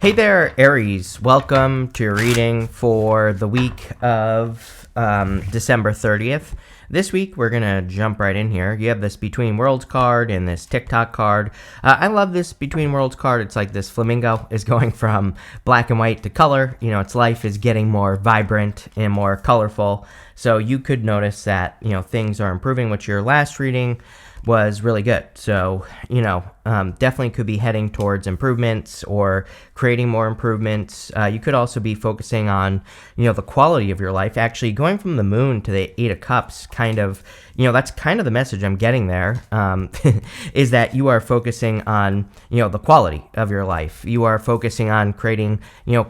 Hey there, Aries. Welcome to your reading for the week of December 30th. This week, we're going to jump right in here. You have this Between Worlds card and this TikTok card. I love this Between Worlds card. It's like this flamingo is going from black and white to color. You know, its life is getting more vibrant and more colorful. So you could notice that, things are improving, which your last reading was really good. So, definitely could be heading towards improvements or creating more improvements. You could also be focusing on, the quality of your life. Actually, going from the moon to the Eight of Cups kind of, that's kind of the message I'm getting there, is that you are focusing on, the quality of your life. You are focusing on creating,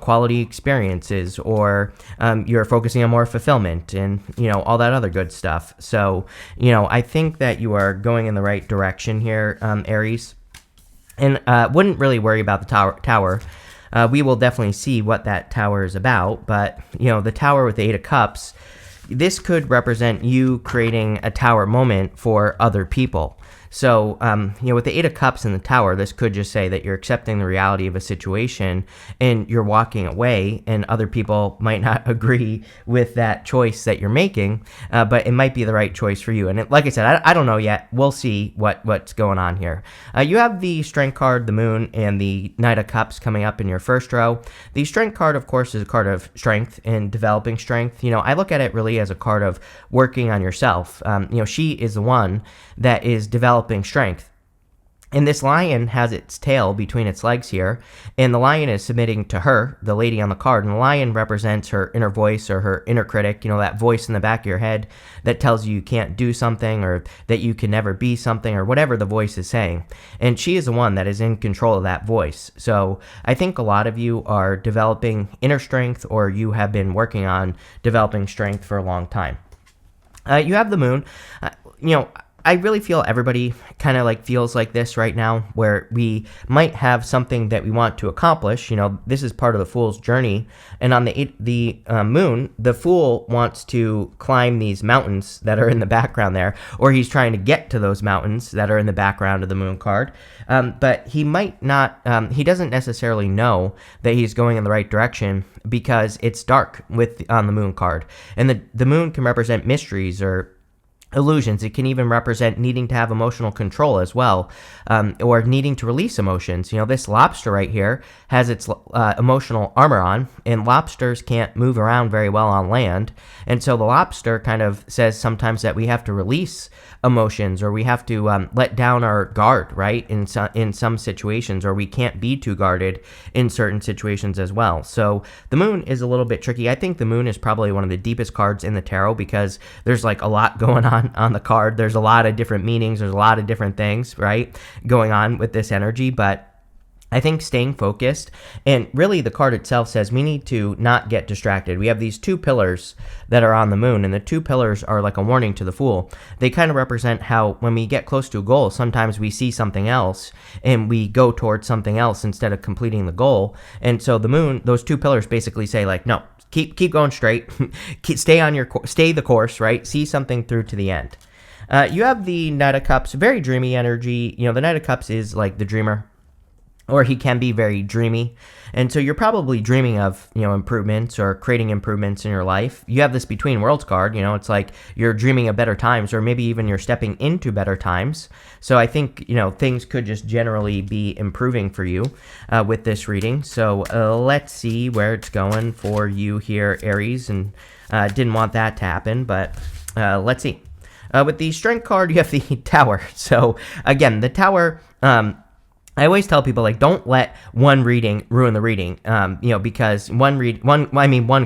quality experiences, or you're focusing on more fulfillment and, all that other good stuff. So, I think that you are going in the right direction here, Aries. And wouldn't really worry about the tower. We will definitely see what that tower is about. But, the tower with the Eight of Cups, this could represent you creating a tower moment for other people. So, with the Eight of Cups in the tower, this could just say that you're accepting the reality of a situation and you're walking away, and other people might not agree with that choice that you're making, but it might be the right choice for you. And like I said, I don't know yet. We'll see what's going on here. You have the Strength card, the Moon, and the Knight of Cups coming up in your first row. The Strength card, of course, is a card of strength and developing strength. I look at it really as a card of working on yourself. She is the one that is developing strength. And this lion has its tail between its legs here, and the lion is submitting to her, the lady on the card, and the lion represents her inner voice or her inner critic, that voice in the back of your head that tells you can't do something or that you can never be something or whatever the voice is saying. And she is the one that is in control of that voice. So I think a lot of you are developing inner strength, or you have been working on developing strength for a long time. You have the Moon. I really feel everybody kind of feels like this right now, where we might have something that we want to accomplish. This is part of the Fool's journey. And on the Moon, the Fool wants to climb these mountains that are in the background there, or he's trying to get to those mountains that are in the background of the Moon card. But he might not, he doesn't necessarily know that he's going in the right direction because it's dark on the Moon card. And the Moon can represent mysteries or illusions. It can even represent needing to have emotional control as well, or needing to release emotions. This lobster right here has its emotional armor on, and lobsters can't move around very well on land. And so the lobster kind of says sometimes that we have to release emotions, or we have to let down our guard, right? In some situations, or we can't be too guarded in certain situations as well. So the Moon is a little bit tricky. I think the Moon is probably one of the deepest cards in the tarot because there's a lot going on the card. There's a lot of different meanings. There's a lot of different things, right, going on with this energy. But I think staying focused, and really the card itself says we need to not get distracted. We have these two pillars that are on the Moon, and the two pillars are like a warning to the Fool. They kind of represent how when we get close to a goal, sometimes we see something else and we go towards something else instead of completing the goal. And so the Moon, those two pillars basically say no, keep going straight, stay the course, right? See something through to the end. You have the Knight of Cups, very dreamy energy. The Knight of Cups is like the dreamer, or he can be very dreamy. And so you're probably dreaming of, improvements or creating improvements in your life. You have this Between Worlds card, it's like you're dreaming of better times, or maybe even you're stepping into better times. So I think, things could just generally be improving for you with this reading. So let's see where it's going for you here, Aries. And didn't want that to happen, but let's see. With the Strength card, you have the Tower. So again, the Tower, I always tell people, don't let one reading ruin the reading, because one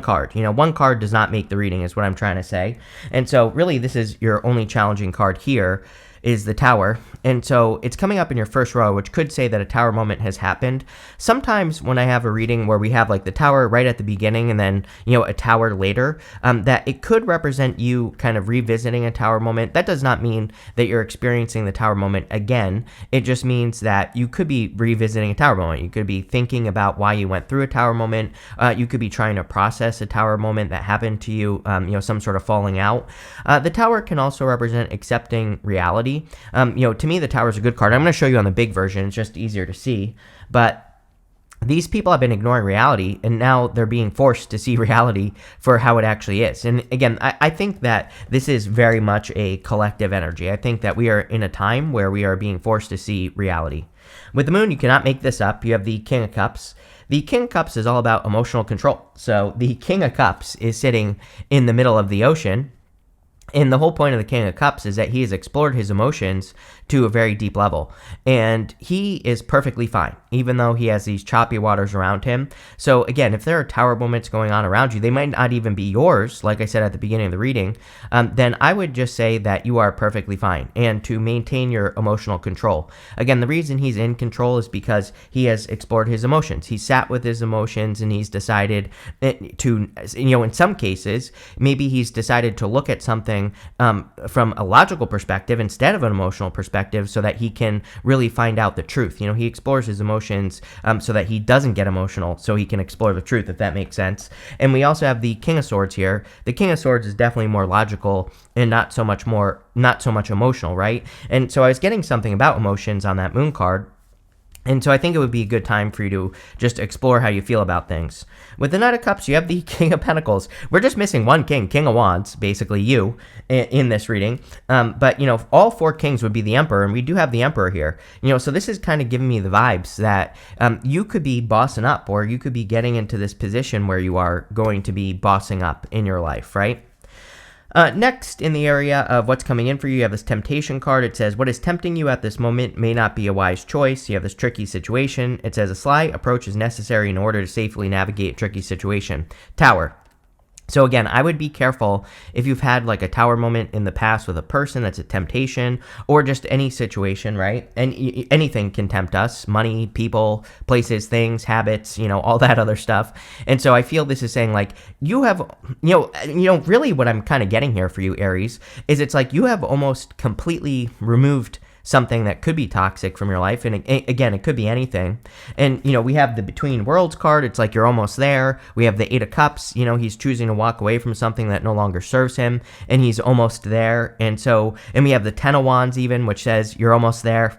card, one card does not make the reading is what I'm trying to say. And so really this is your only challenging card here is the Tower. And so it's coming up in your first row, which could say that a Tower moment has happened. Sometimes when I have a reading where we have the Tower right at the beginning and then, a Tower later, that it could represent you kind of revisiting a Tower moment. That does not mean that you're experiencing the Tower moment again. It just means that you could be revisiting a Tower moment. You could be thinking about why you went through a Tower moment. You could be trying to process a Tower moment that happened to you, some sort of falling out. The Tower can also represent accepting reality. To me, the Tower is a good card. I'm going to show you on the big version. It's just easier to see. But these people have been ignoring reality, and now they're being forced to see reality for how it actually is. And again, I think that this is very much a collective energy. I think that we are in a time where we are being forced to see reality. With the moon, you cannot make this up. You have the King of Cups. The King of Cups is all about emotional control. So the King of Cups is sitting in the middle of the ocean. And the whole point of the King of Cups is that he has explored his emotions to a very deep level. And he is perfectly fine, even though he has these choppy waters around him. So again, if there are tower moments going on around you, they might not even be yours, like I said at the beginning of the reading, then I would just say that you are perfectly fine and to maintain your emotional control. Again, the reason he's in control is because he has explored his emotions. He sat with his emotions and he's decided to, in some cases, maybe he's decided to look at something from a logical perspective instead of an emotional perspective, so that he can really find out the truth. He explores his emotions so that he doesn't get emotional, so he can explore the truth, if that makes sense. And we also have the King of Swords here. The King of Swords is definitely more logical and not so much emotional, right? And so I was getting something about emotions on that moon card. And so I think it would be a good time for you to just explore how you feel about things. With the Knight of Cups, you have the King of Pentacles. We're just missing one king, King of Wands, basically you, in this reading. But, all four kings would be the Emperor, and we do have the Emperor here. So this is kind of giving me the vibes that you could be bossing up, or you could be getting into this position where you are going to be bossing up in your life, right? Next, in the area of what's coming in for you have this temptation card. It says, what is tempting you at this moment may not be a wise choice. You have this tricky situation. It says, a sly approach is necessary in order to safely navigate a tricky situation. Tower. So again, I would be careful if you've had like a tower moment in the past with a person that's a temptation, or just any situation, right? And anything can tempt us: money, people, places, things, habits, all that other stuff. And so I feel this is saying like you have, really what I'm kind of getting here for you, Aries, is it's like you have almost completely removed something that could be toxic from your life. And again, it could be anything. And, we have the Between Worlds card. It's like you're almost there. We have the Eight of Cups. He's choosing to walk away from something that no longer serves him, and he's almost there. And we have the Ten of Wands even, which says you're almost there.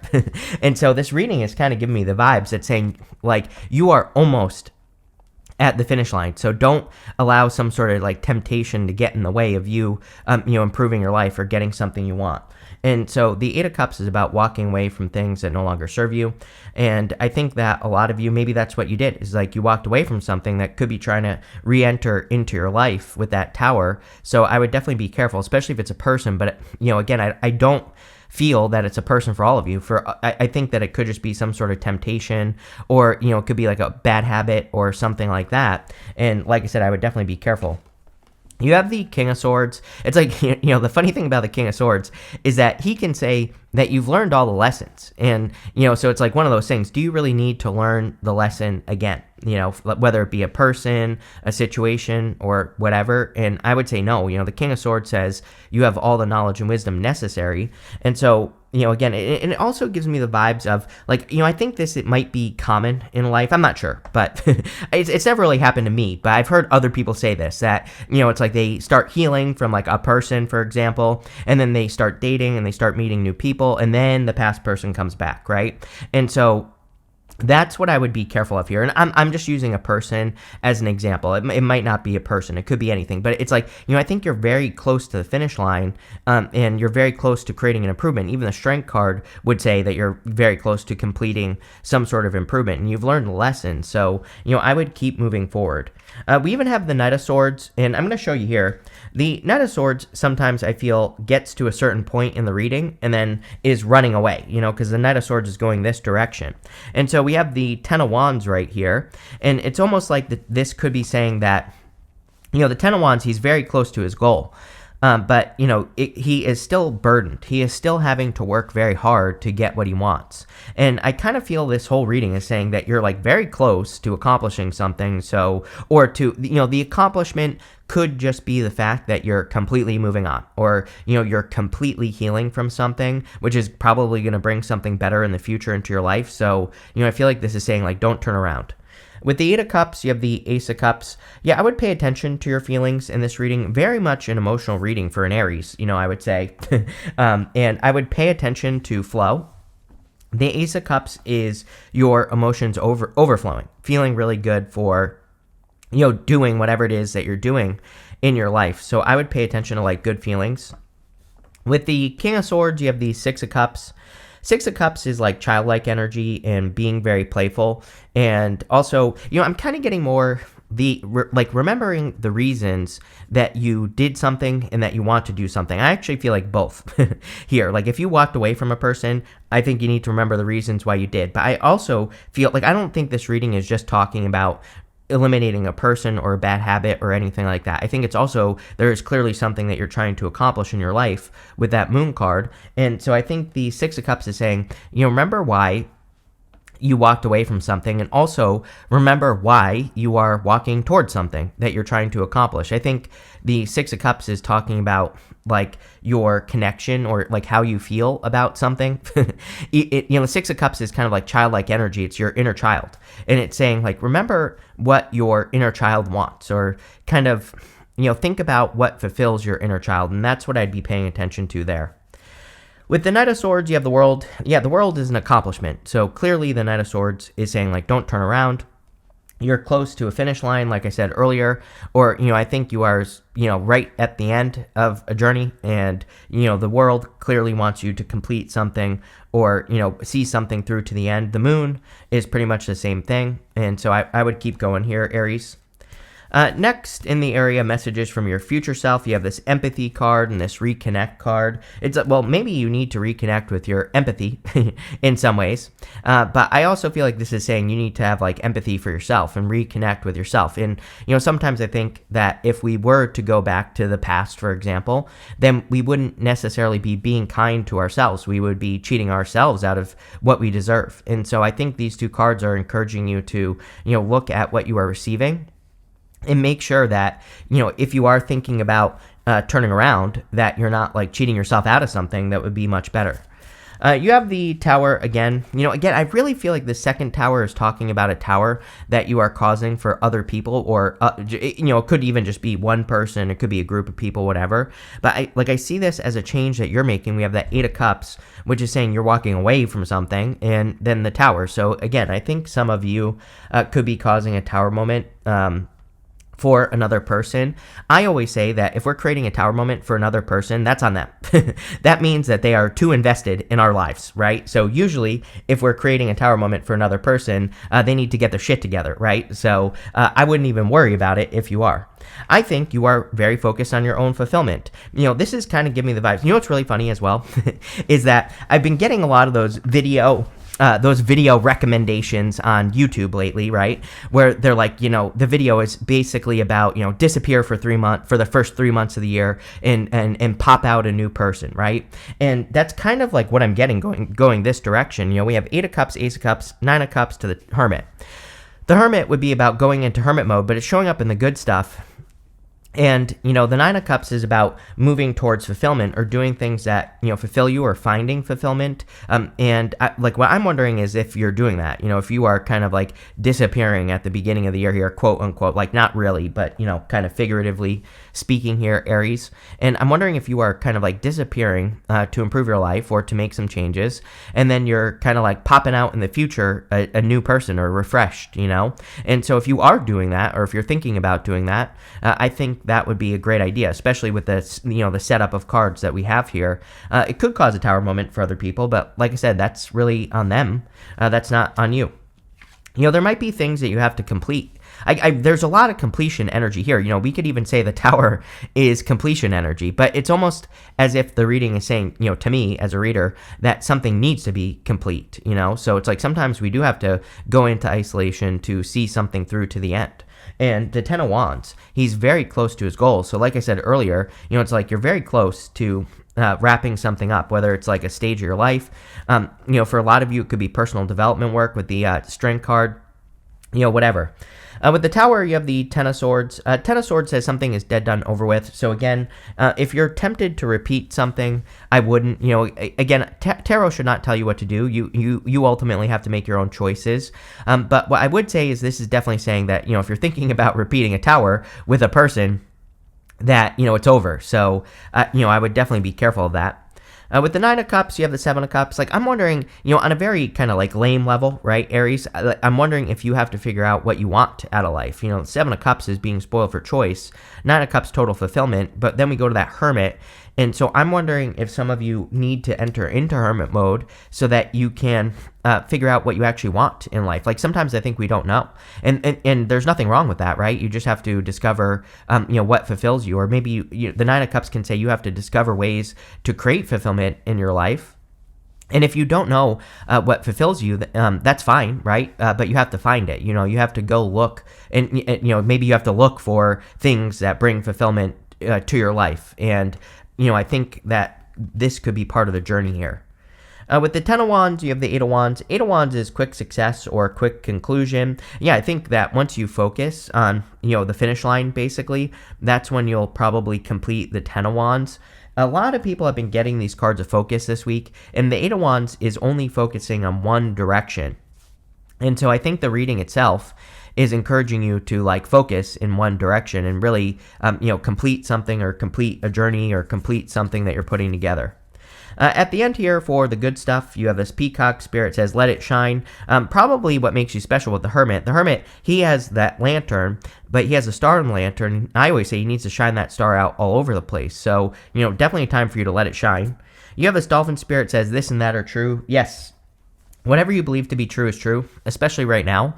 And so this reading is kind of giving me the vibes that's saying like you are almost at the finish line. So don't allow some sort of like temptation to get in the way of you, improving your life or getting something you want. And so the Eight of Cups is about walking away from things that no longer serve you. And I think that a lot of you, maybe that's what you did, is like you walked away from something that could be trying to re-enter into your life with that tower. So I would definitely be careful, especially if it's a person. But, again, I don't feel that it's a person for all of you. I think that it could just be some sort of temptation, or, it could be like a bad habit or something like that. And like I said, I would definitely be careful. You have the King of Swords. It's like, the funny thing about the King of Swords is that he can say that you've learned all the lessons. And, so it's like one of those things. Do you really need to learn the lesson again? Whether it be a person, a situation, or whatever. And I would say no. The King of Swords says you have all the knowledge and wisdom necessary. And so, again, it also gives me the vibes of like, I think it might be common in life. I'm not sure, but it's never really happened to me. But I've heard other people say this, that, it's like they start healing from like a person, for example, and then they start dating and they start meeting new people, and then the past person comes back, right? And so that's what I would be careful of here. And I'm just using a person as an example. It might not be a person. It could be anything. But it's like, I think you're very close to the finish line, and you're very close to creating an improvement. Even the Strength card would say that you're very close to completing some sort of improvement, and you've learned a lesson. So, I would keep moving forward. We even have the Knight of Swords, and I'm going to show you here. The Knight of Swords sometimes I feel gets to a certain point in the reading and then is running away, because the Knight of Swords is going this direction. And so we have the Ten of Wands right here, and it's almost like this could be saying that, the Ten of Wands, he's very close to his goal. But, he is still burdened. He is still having to work very hard to get what he wants. And I kind of feel this whole reading is saying that you're like very close to accomplishing something. So, or to, the accomplishment could just be the fact that you're completely moving on, or, you're completely healing from something, which is probably going to bring something better in the future into your life. So, I feel like this is saying like, don't turn around. With the Eight of Cups, you have the Ace of Cups. Yeah, I would pay attention to your feelings in this reading. Very much an emotional reading for an Aries, I would say. And I would pay attention to flow. The Ace of Cups is your emotions overflowing, feeling really good for, doing whatever it is that you're doing in your life. So I would pay attention to like good feelings. With the King of Swords, you have the Six of Cups. Six of Cups is like childlike energy and being very playful. And also, I'm kind of getting more remembering the reasons that you did something and that you want to do something. I actually feel like both here. Like if you walked away from a person, I think you need to remember the reasons why you did. But I also feel like I don't think this reading is just talking about eliminating a person or a bad habit or anything like that. I think it's also, there is clearly something that you're trying to accomplish in your life with that Moon card. And so I think the Six of Cups is saying, remember why you walked away from something, and also remember why you are walking towards something that you're trying to accomplish. I think the Six of Cups is talking about like your connection or like how you feel about something. The Six of Cups is kind of like childlike energy. It's your inner child, and it's saying like remember what your inner child wants, or kind of think about what fulfills your inner child, and that's what I'd be paying attention to there. With the Knight of Swords, you have the World. Yeah, the World is an accomplishment. So clearly the Knight of Swords is saying, like, don't turn around. You're close to a finish line, like I said earlier. Or, I think you are, right at the end of a journey. And, the World clearly wants you to complete something or, see something through to the end. The Moon is pretty much the same thing. And so I would keep going here, Aries. Next in the area, messages from your future self, you have this empathy card and this reconnect card. It's maybe you need to reconnect with your empathy in some ways, but I also feel like this is saying you need to have like empathy for yourself and reconnect with yourself. And sometimes I think that if we were to go back to the past, for example, then we wouldn't necessarily be being kind to ourselves. We would be cheating ourselves out of what we deserve. And so I think these two cards are encouraging you to look at what you are receiving and make sure that, if you are thinking about turning around, that you're not like cheating yourself out of something. That would be much better. You have the Tower again. Again, I really feel like the second Tower is talking about a tower that you are causing for other people, or, it could even just be one person. It could be a group of people, whatever. But I see this as a change that you're making. We have that Eight of Cups, which is saying you're walking away from something, and then the Tower. So again, I think some of you could be causing a Tower moment, for another person. I always say that if we're creating a tower moment for another person, that's on them. That means that they are too invested in our lives, right? So usually if we're creating a tower moment for another person, they need to get their shit together, right? So I wouldn't even worry about it if you are. I think you are very focused on your own fulfillment. This is kind of giving me the vibes. What's really funny as well is that I've been getting a lot of those video recommendations on YouTube lately, right? Where they're like, the video is basically about, disappear for the first 3 months of the year and pop out a new person, right? And that's kind of like what I'm getting going this direction. We have Eight of Cups, Ace of Cups, Nine of Cups to the Hermit. The Hermit would be about going into hermit mode, but it's showing up in the good stuff. And, the Nine of Cups is about moving towards fulfillment or doing things that, fulfill you or finding fulfillment. What I'm wondering is if you're doing that, if you are kind of like disappearing at the beginning of the year here, quote unquote, like not really, but, kind of figuratively speaking here, Aries. And I'm wondering if you are kind of like disappearing to improve your life or to make some changes. And then you're kind of like popping out in the future, a new person or refreshed, And so if you are doing that, or if you're thinking about doing that, I think that would be a great idea, especially with the, the setup of cards that we have here. It could cause a tower moment for other people, but like I said, that's really on them. That's not on you. There might be things that you have to complete. There's a lot of completion energy here. We could even say the Tower is completion energy, but it's almost as if the reading is saying, to me as a reader, that something needs to be complete, So it's like sometimes we do have to go into isolation to see something through to the end. And the Ten of Wands, he's very close to his goal. So like I said earlier, it's like you're very close to wrapping something up, whether it's like a stage of your life. For a lot of you, it could be personal development work with the Strength card, whatever. With the Tower, you have the Ten of Swords. Ten of Swords says something is dead, done, over with. So again, if you're tempted to repeat something, I wouldn't. Again, tarot should not tell you what to do. You ultimately have to make your own choices. But what I would say is this is definitely saying that, if you're thinking about repeating a tower with a person, that, it's over. So, I would definitely be careful of that. With the Nine of Cups, you have the Seven of Cups. Like, I'm wondering, on a very kind of like lame level, right, Aries? I'm wondering if you have to figure out what you want out of life. Seven of Cups is being spoiled for choice. Nine of Cups, total fulfillment. But then we go to that Hermit. And so I'm wondering if some of you need to enter into hermit mode so that you can figure out what you actually want in life. Like, sometimes I think we don't know. And there's nothing wrong with that, right? You just have to discover, what fulfills you. Or maybe the Nine of Cups can say you have to discover ways to create fulfillment in your life. And if you don't know what fulfills you, that's fine, right? But you have to find it. You have to go look, and maybe you have to look for things that bring fulfillment to your life. And I think that this could be part of the journey here. With the Ten of Wands, you have the Eight of Wands. Eight of Wands is quick success or quick conclusion. Yeah, I think that once you focus on, the finish line, basically, that's when you'll probably complete the Ten of Wands. A lot of people have been getting these cards of focus this week, and the Eight of Wands is only focusing on one direction. And so I think the reading itself is encouraging you to focus in one direction and really, complete something or complete a journey or complete something that you're putting together. At the end here for the good stuff, you have this peacock. Spirit says, let it shine. Probably what makes you special with the Hermit. The Hermit, he has that lantern, but he has a star in the lantern. I always say he needs to shine that star out all over the place. So, definitely a time for you to let it shine. You have this Dolphin. Spirit says, this and that are true. Yes. Whatever you believe to be true is true, especially right now.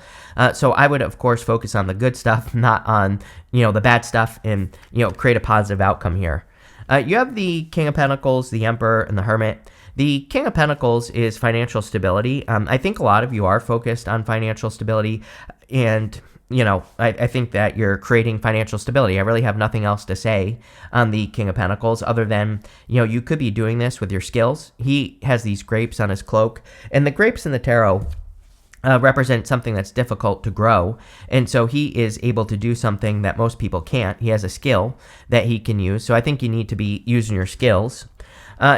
So I would, of course, focus on the good stuff, not on, the bad stuff, and, create a positive outcome here. You have the King of Pentacles, the Emperor, and the Hermit. The King of Pentacles is financial stability. I think a lot of you are focused on financial stability, and I think that you're creating financial stability. I really have nothing else to say on the King of Pentacles other than, you could be doing this with your skills. He has these grapes on his cloak, and the grapes in the tarot represent something that's difficult to grow. And so he is able to do something that most people can't. He has a skill that he can use. So I think you need to be using your skills.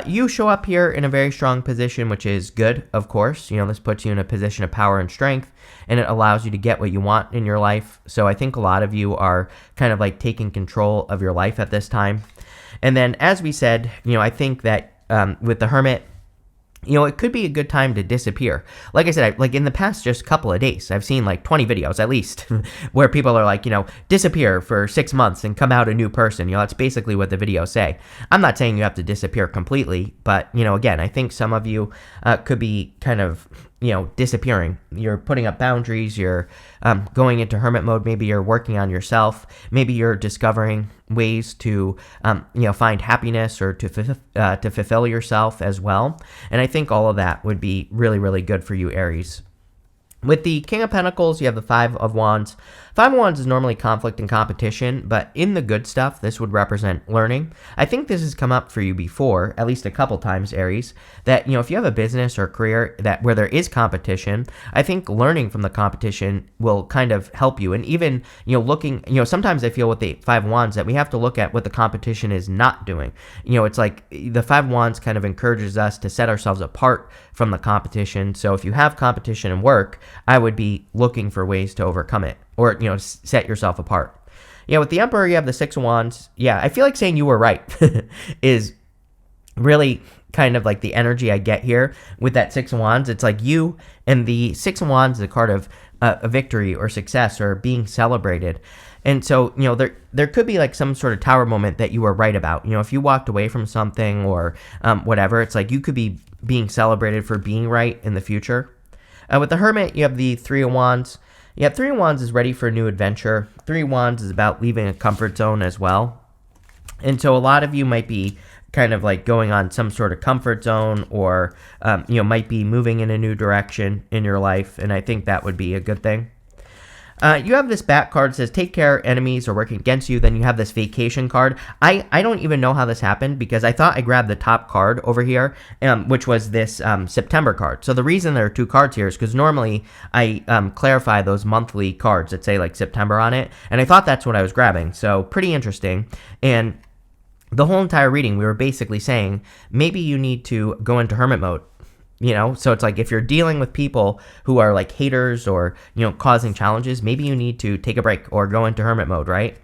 You show up here in a very strong position, which is good, of course. This puts you in a position of power and strength, and it allows you to get what you want in your life. So I think a lot of you are kind of taking control of your life at this time. And then, as we said, I think that with the Hermit, it could be a good time to disappear. Like I said, in the past just couple of days, I've seen 20 videos at least where people are disappear for 6 months and come out a new person. That's basically what the videos say. I'm not saying you have to disappear completely, but, again, I think some of you could be kind of, disappearing. You're putting up boundaries. You're going into hermit mode. Maybe you're working on yourself. Maybe you're discovering ways to, find happiness or to fulfill yourself as well. And I think all of that would be really, really good for you, Aries. With the King of Pentacles, you have the Five of Wands. Five of Wands is normally conflict and competition, but in the good stuff, this would represent learning. I think this has come up for you before, at least a couple times, Aries, that, if you have a business or career where there is competition, I think learning from the competition will kind of help you. And even, looking, sometimes I feel with the Five of Wands that we have to look at what the competition is not doing. It's like the Five of Wands kind of encourages us to set ourselves apart from the competition. So if you have competition in work, I would be looking for ways to overcome it or, set yourself apart. With the Emperor, you have the Six of Wands. Yeah, I feel like saying you were right is really kind of the energy I get here with that Six of Wands. It's you and the Six of Wands is a card of a victory or success or being celebrated. And so, there could be some sort of tower moment that you were right about. If you walked away from something or whatever, it's you could be being celebrated for being right in the future. With the Hermit, you have the Three of Wands. Yeah, Three of Wands is ready for a new adventure. Three of Wands is about leaving a comfort zone as well. And so a lot of you might be kind of going on some sort of comfort zone or, might be moving in a new direction in your life. And I think that would be a good thing. You have this back card that says, take care, enemies are working against you. Then you have this vacation card. I don't even know how this happened because I thought I grabbed the top card over here, which was this September card. So the reason there are two cards here is because normally I clarify those monthly cards that say September on it. And I thought that's what I was grabbing. So pretty interesting. And the whole entire reading, we were basically saying, maybe you need to go into hermit mode. So it's if you're dealing with people who are haters or, causing challenges, maybe you need to take a break or go into hermit mode, right?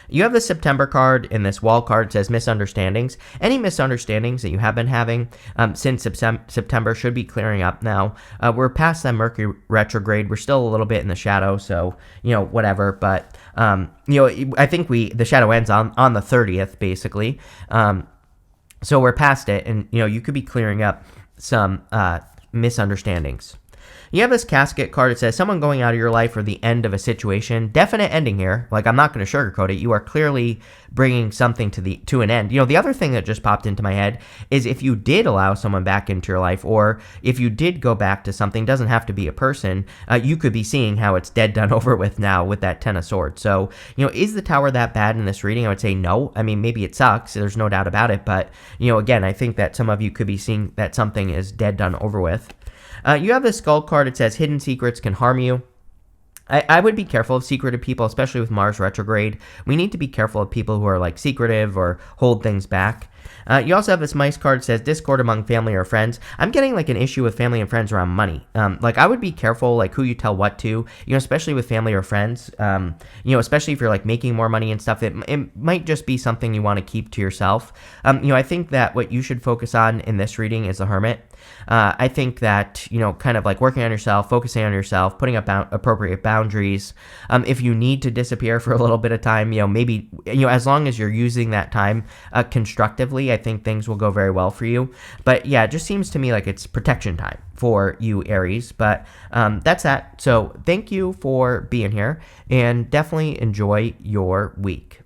You have the September card, and this wall card says misunderstandings. Any misunderstandings that you have been having since September should be clearing up now. We're past that Mercury retrograde. We're still a little bit in the shadow, so, whatever. But, I think the shadow ends on the 30th, basically. So we're past it, and, you could be clearing up some misunderstandings. You have this casket card. It says someone going out of your life or the end of a situation. Definite ending here. Like, I'm not going to sugarcoat it. You are clearly bringing something to an end. The other thing that just popped into my head is if you did allow someone back into your life, or if you did go back to something, doesn't have to be a person, you could be seeing how it's dead done over with now with that Ten of Swords. So, is the Tower that bad in this reading? I would say no. I mean, maybe it sucks. There's no doubt about it. But, again, I think that some of you could be seeing that something is dead done over with. You have this Skull card. It says hidden secrets can harm you. I would be careful of secretive people, especially with Mars retrograde. We need to be careful of people who are like secretive or hold things back. You also have this Mice card that says discord among family or friends. I'm getting like an issue with family and friends around money. Like, I would be careful like who you tell what to, especially with family or friends. Especially if you're like making more money and stuff, it might just be something you want to keep to yourself. I think that what you should focus on in this reading is the Hermit. I think that, kind of like working on yourself, focusing on yourself, putting up appropriate boundaries. If you need to disappear for a little bit of time, maybe, as long as you're using that time constructively, I think things will go very well for you. But yeah, it just seems to me like it's protection time for you, Aries. But that's that. So thank you for being here, and definitely enjoy your week.